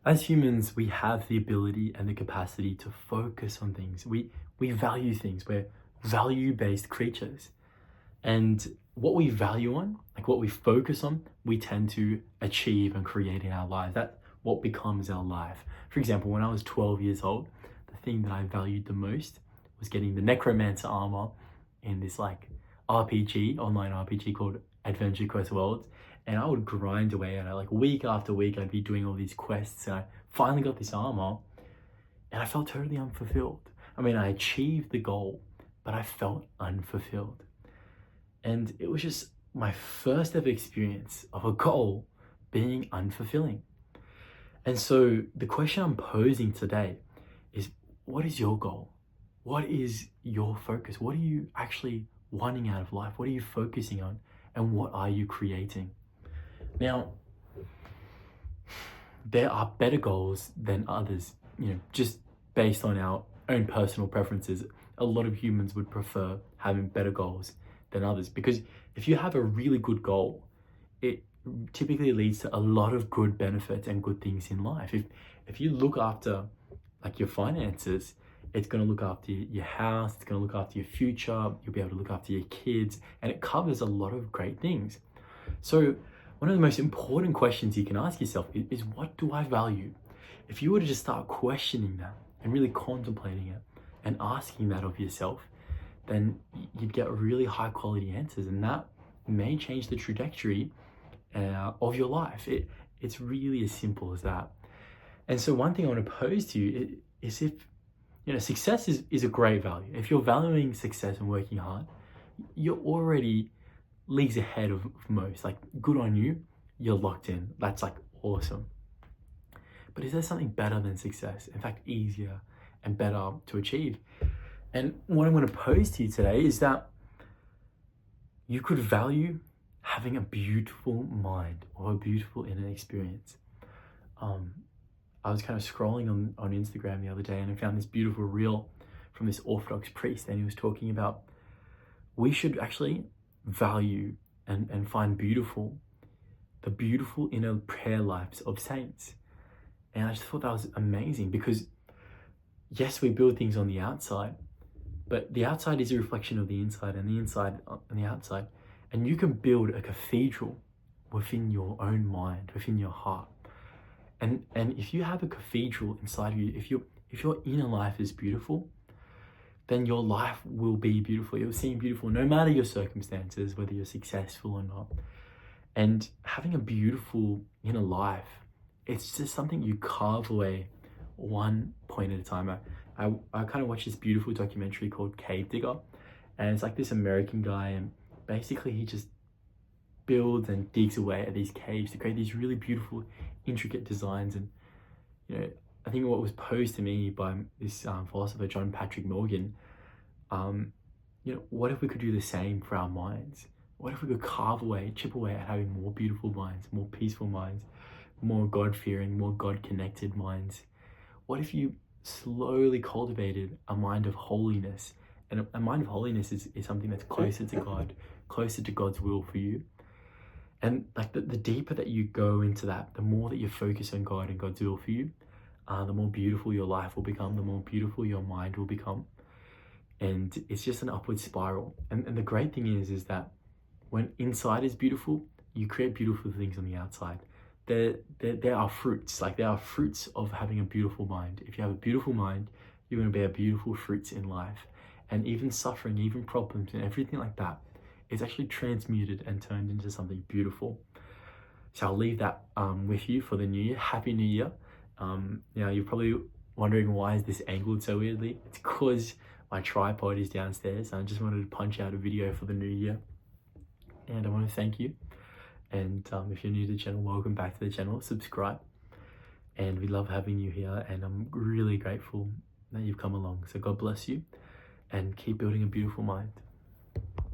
As humans, we have the ability and the capacity to focus on things. We value things. We're value-based creatures. And what we value on, like what we focus on, we tend to achieve and create in our lives. That's what becomes our life. For example, when I was 12 years old, the thing that I valued the most was getting the Necromancer armor in this like RPG, online RPG called Adventure Quest Worlds. And I would grind away at it, like week after week, I'd be doing all these quests, and I finally got this armor, and I felt totally unfulfilled. I mean, I achieved the goal, but I felt unfulfilled. And it was just my first ever experience of a goal being unfulfilling. And so the question I'm posing today is, what is your goal? What is your focus? What are you actually wanting out of life? What are you focusing on? And what are you creating? Now, there are better goals than others, just based on our own personal preferences. A lot of humans would prefer having better goals than others, because if you have a really good goal, it typically leads to a lot of good benefits and good things in life. If you look after like your finances, it's going to look after your house, it's going to look after your future, you'll be able to look after your kids, and it covers a lot of great things. So one of the most important questions you can ask yourself is what do I value? If you were to just start questioning that and really contemplating it and asking that of yourself, then you'd get really high quality answers, and that may change the trajectory of your life. It's really as simple as that. And so one thing I want to pose to you is if, success is a great value. If you're valuing success and working hard, you're already leagues ahead of most. Like, good on you, you're locked in. That's like awesome. But is there something better than success? In fact, easier and better to achieve? And what I'm going to pose to you today is that you could value having a beautiful mind or a beautiful inner experience. I was kind of scrolling on Instagram the other day, and I found this beautiful reel from this Orthodox priest, and he was talking about we should actually value and find beautiful the beautiful inner prayer lives of saints. And I just thought that was amazing, because yes, we build things on the outside, but the outside is a reflection of the inside, and the inside on the outside. And you can build a cathedral within your own mind, within your heart. And if you have a cathedral inside of you, if your inner life is beautiful, then your life will be beautiful. You'll seem beautiful no matter your circumstances, whether you're successful or not. And having a beautiful inner life, it's just something you carve away one point at a time. I kind of watched this beautiful documentary called Cave Digger, and it's like this American guy, and basically he just builds and digs away at these caves to create these really beautiful, intricate designs. And I think what was posed to me by this philosopher, John Patrick Morgan, what if we could do the same for our minds? What if we could carve away, chip away at having more beautiful minds, more peaceful minds, more God-fearing, more God-connected minds? What if you slowly cultivated a mind of holiness? And a mind of holiness is something that's closer to God, closer to God's will for you. And like the deeper that you go into that, the more that you focus on God and God's will for you, the more beautiful your life will become, the more beautiful your mind will become. And it's just an upward spiral. And the great thing is that when inside is beautiful, you create beautiful things on the outside. There are fruits, like there are fruits of having a beautiful mind. If you have a beautiful mind, you're going to bear beautiful fruits in life. And even suffering, even problems and everything like that is actually transmuted and turned into something beautiful. So I'll leave that with you for the new year. Happy New Year. Now you're probably wondering, why is this angled so weirdly? It's because my tripod is downstairs, and I just wanted to punch out a video for the new year. And I want to thank you. And if you're new to the channel, welcome back to the channel. Subscribe. And we love having you here, and I'm really grateful that you've come along. So God bless you, and keep building a beautiful mind.